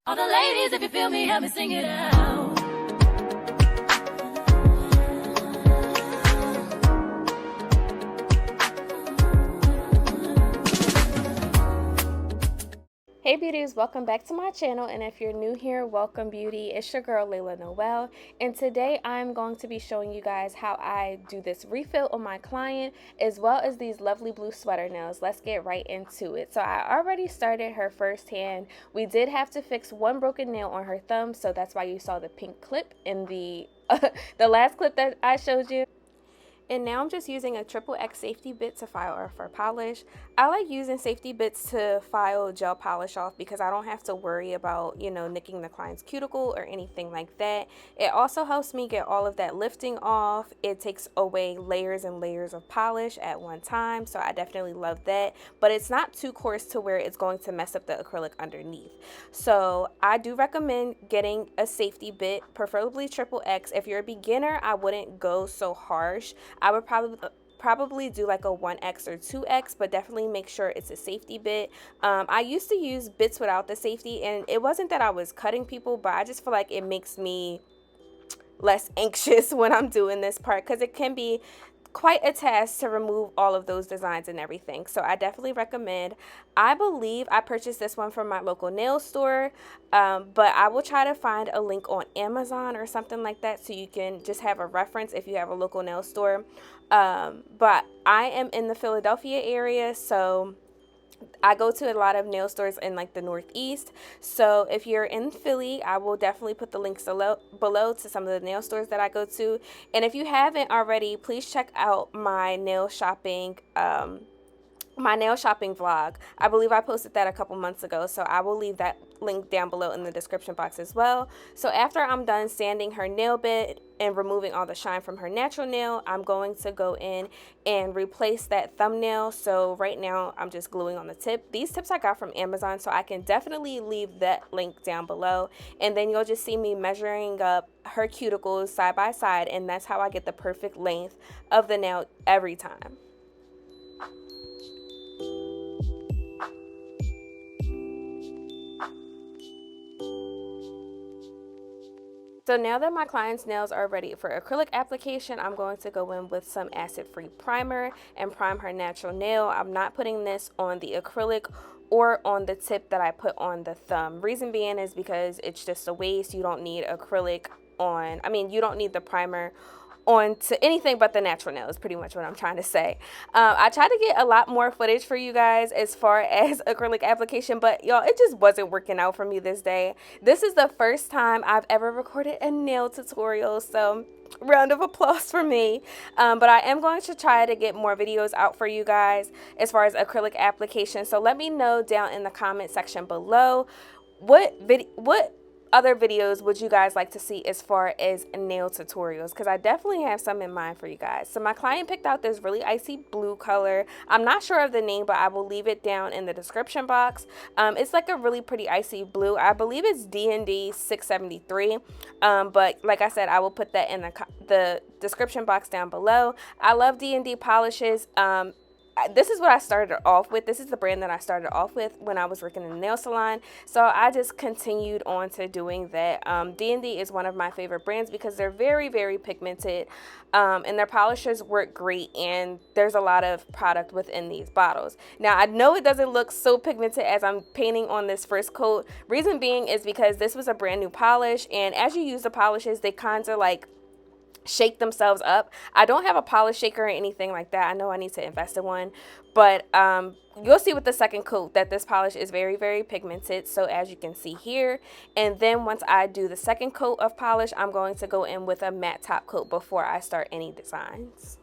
All the ladies, if you feel me, help me sing it out. Hey beauties, welcome back to my channel, and if you're new here, welcome beauty. It's your girl Layla Noel, and today I'm going to be showing you guys how I do this refill on my client as well as these lovely blue sweater nails. Let's get right into it. So I already started her first hand. We did have to fix one broken nail on her thumb, so that's why you saw the pink clip in the the last clip that I showed you. And now I'm just using a triple X safety bit to file off her polish. I like using safety bits to file gel polish off because I don't have to worry about, nicking the client's cuticle or anything like that. It also helps me get all of that lifting off. It takes away layers and layers of polish at one time, so I definitely love that. But it's not too coarse to where it's going to mess up the acrylic underneath. So I do recommend getting a safety bit, preferably triple X. If you're a beginner, I wouldn't go so harsh. I would probably do like a 1X or 2X, but definitely make sure it's a safety bit. I used to use bits without the safety, and it wasn't that I was cutting people, but I just feel like it makes me less anxious when I'm doing this part because it can be quite a task to remove all of those designs and everything. So I definitely recommend. I believe I purchased this one from my local nail store, but I will try to find a link on Amazon or something like that so you can just have a reference if you have a local nail store. But I am in the Philadelphia area, so I go to a lot of nail stores in like the Northeast. So if you're in Philly, I will definitely put the links below to some of the nail stores that I go to. And if you haven't already, please check out my nail shopping vlog. I believe I posted that a couple months ago, so I will leave that link down below in the description box as well. So after I'm done sanding her nail bit and removing all the shine from her natural nail, I'm going to go in and replace that thumbnail. So right now I'm just gluing on the tip. These tips I got from Amazon, so I can definitely leave that link down below, and then you'll just see me measuring up her cuticles side by side, and that's how I get the perfect length of the nail every time. So now that my client's nails are ready for acrylic application, I'm going to go in with some acid-free primer and prime her natural nail. I'm not putting this on the acrylic or on the tip that I put on the thumb. Reason being is because it's just a waste. You don't need acrylic on, you don't need the primer onto anything but the natural nail is pretty much what I'm trying to say. I tried to get a lot more footage for you guys as far as acrylic application, but y'all, it just wasn't working out for me this day. This is the first time I've ever recorded a nail tutorial, so round of applause for me. But I am going to try to get more videos out for you guys as far as acrylic application. So let me know down in the comment section below what other videos would you guys like to see as far as nail tutorials, because I definitely have some in mind for you guys. So my client picked out this really icy blue color. I'm not sure of the name, but I will leave it down in the description box. It's like a really pretty icy blue. I believe it's D&D 673, but like I said, I will put that in the description box down below. I love D&D polishes. This is what I started off with. This is the brand that I started off with when I was working in a nail salon. So I just continued on to doing that. D&D is one of my favorite brands because they're very, very pigmented, and their polishes work great, and there's a lot of product within these bottles. Now, I know it doesn't look so pigmented as I'm painting on this first coat. Reason being is because this was a brand new polish, and as you use the polishes, they kind of like shake themselves up. I don't have a polish shaker or anything like that. I know I need to invest in one, but you'll see with the second coat that this polish is very, very pigmented, so as you can see here. And then once I do the second coat of polish, I'm going to go in with a matte top coat before I start any designs.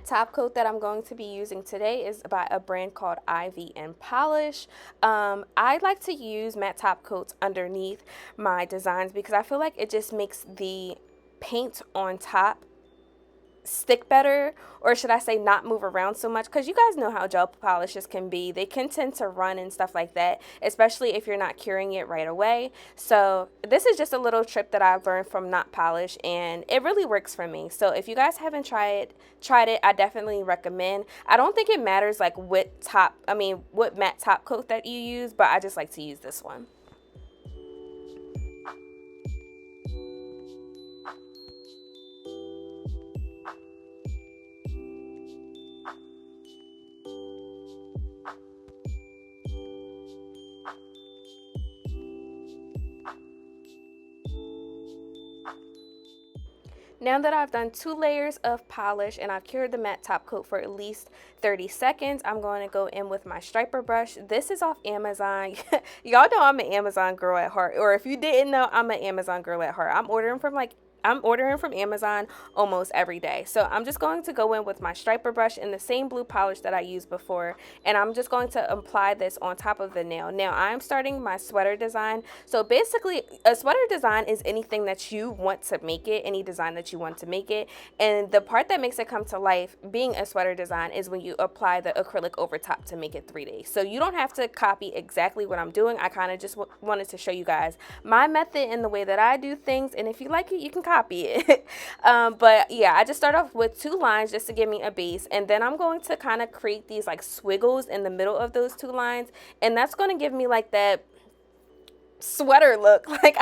Top coat that I'm going to be using today is by a brand called IVN Polish. I like to use matte top coats underneath my designs because I feel like it just makes the paint on top stick better, or should I say not move around so much, because you guys know how gel polishes can be. They can tend to run and stuff like that, especially if you're not curing it right away. So this is just a little trip that I've learned from Not Polish, and it really works for me. So if you guys haven't tried it, I definitely recommend. I don't think it matters like what matte top coat that you use, but I just like to use this one. Now that I've done 2 layers of polish and I've cured the matte top coat for at least 30 seconds, I'm going to go in with my striper brush. This is off Amazon. Y'all know I'm an Amazon girl at heart, or if you didn't know, I'm an Amazon girl at heart. I'm ordering from Amazon almost every day. So I'm just going to go in with my striper brush in the same blue polish that I used before, and I'm just going to apply this on top of the nail. Now I'm starting my sweater design. So basically a sweater design is anything that you want to make it, any design that you want to make it. And the part that makes it come to life being a sweater design is when you apply the acrylic over top to make it 3D. So you don't have to copy exactly what I'm doing. I kind of just wanted to show you guys my method and the way that I do things, and if you like it, you can copy it. But yeah, I just start off with 2 lines just to give me a base, and then I'm going to kind of create these like squiggles in the middle of those 2 lines, and that's going to give me like that sweater look. Like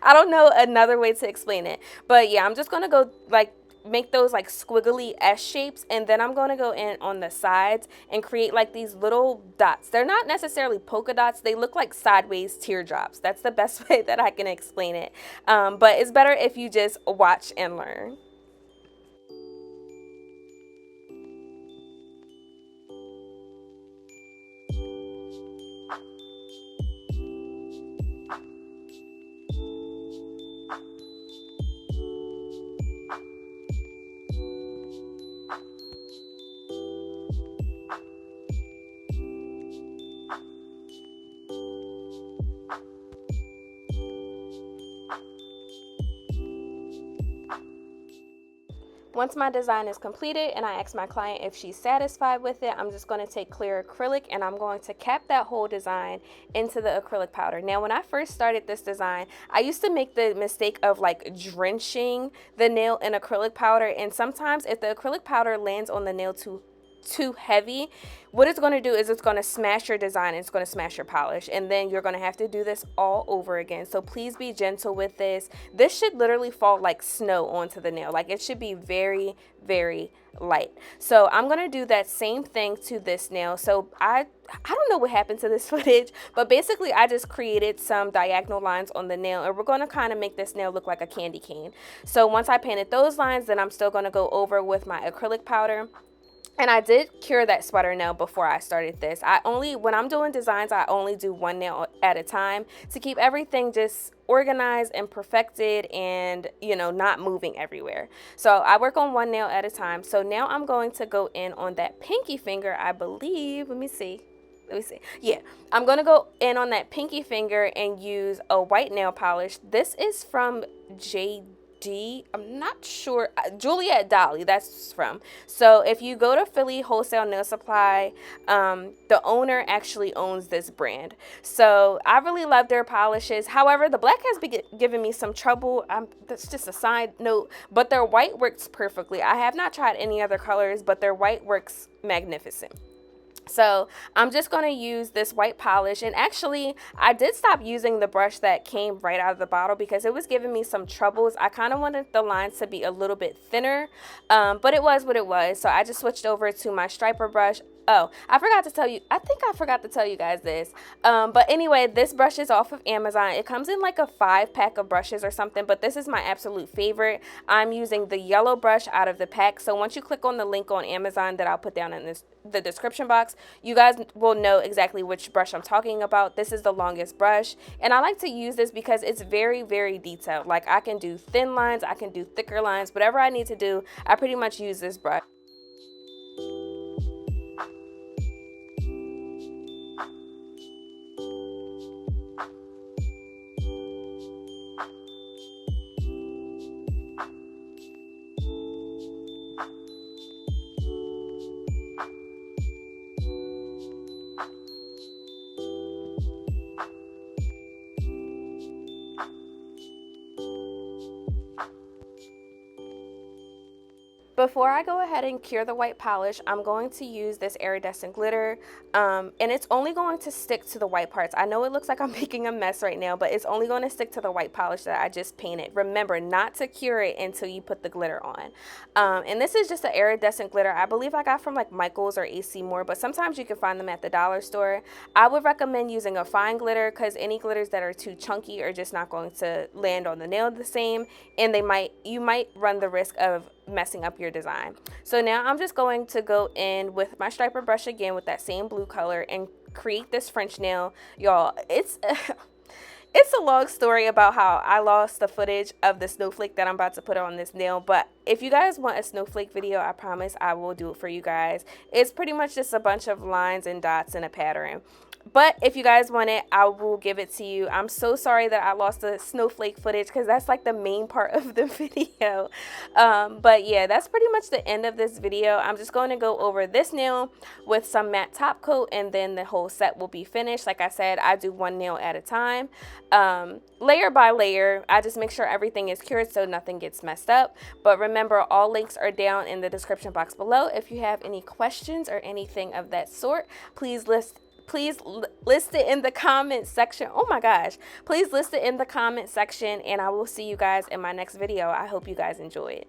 I don't know another way to explain it, but yeah, I'm just going to go like make those like squiggly S shapes, and then I'm going to go in on the sides and create like these little dots. They're not necessarily polka dots, they look like sideways teardrops. That's the best way that I can explain it, but it's better if you just watch and learn. Once my design is completed and I ask my client if she's satisfied with it, I'm just going to take clear acrylic and I'm going to cap that whole design into the acrylic powder. Now, when I first started this design, I used to make the mistake of like drenching the nail in acrylic powder, and sometimes if the acrylic powder lands on the nail too heavy, what it's going to do is it's going to smash your design, and it's going to smash your polish, and then you're going to have to do this all over again. So please be gentle with this. This should literally fall like snow onto the nail. Like, it should be very, very light. So I'm going to do that same thing to this nail. So I don't know what happened to this footage, but basically I just created some diagonal lines on the nail, and we're going to kind of make this nail look like a candy cane. So once I painted those lines, then I'm still going to go over with my acrylic powder. And I did cure that sweater nail before I started this. When I'm doing designs, I only do 1 nail at a time to keep everything just organized and perfected and, you know, not moving everywhere. So I work on 1 nail at a time. So now I'm going to go in on that pinky finger, I believe. Let me see. Yeah, I'm going to go in on that pinky finger and use a white nail polish. This is from I'm not sure, Juliet Dolly, that's from. So if you go to Philly Wholesale Nail Supply, the owner actually owns this brand. So I really love their polishes. However, the black has been giving me some trouble. That's just a side note, but their white works perfectly. I have not tried any other colors, but their white works magnificent. So I'm just going to use this white polish, and actually I did stop using the brush that came right out of the bottle because it was giving me some troubles. I kind of wanted the lines to be a little bit thinner, but it was what it was. So I just switched over to my striper brush. Oh, I forgot to tell you, I think I forgot to tell you guys this. But anyway, this brush is off of Amazon. It comes in like a 5-pack of brushes or something, but this is my absolute favorite. I'm using the yellow brush out of the pack. So once you click on the link on Amazon that I'll put down in the description box, you guys will know exactly which brush I'm talking about. This is the longest brush, and I like to use this because it's very, very detailed. Like, I can do thin lines, I can do thicker lines, whatever I need to do, I pretty much use this brush. Before I go ahead and cure the white polish, I'm going to use this iridescent glitter, and it's only going to stick to the white parts. I know it looks like I'm making a mess right now, but it's only going to stick to the white polish that I just painted. Remember not to cure it until you put the glitter on. And this is just an iridescent glitter. I believe I got from like Michael's or AC Moore, but sometimes you can find them at the dollar store. I would recommend using a fine glitter because any glitters that are too chunky are just not going to land on the nail the same, and you might run the risk of messing up your design. So now I'm just going to go in with my striper brush again with that same blue color and create this French nail. Y'all, it's a long story about how I lost the footage of the snowflake that I'm about to put on this nail, but if you guys want a snowflake video, I promise I will do it for you guys. It's pretty much just a bunch of lines and dots in a pattern. But if you guys want it, I will give it to you. I'm so sorry that I lost the snowflake footage because that's like the main part of the video. But yeah, that's pretty much the end of this video. I'm just going to go over this nail with some matte top coat, and then the whole set will be finished. Like I said, I do one nail at a time, layer by layer. I just make sure everything is cured so nothing gets messed up. But remember, all links are down in the description box below. If you have any questions or anything of that sort, please list it in the comment section. Oh my gosh, please list it in the comment section, and I will see you guys in my next video. I hope you guys enjoy it.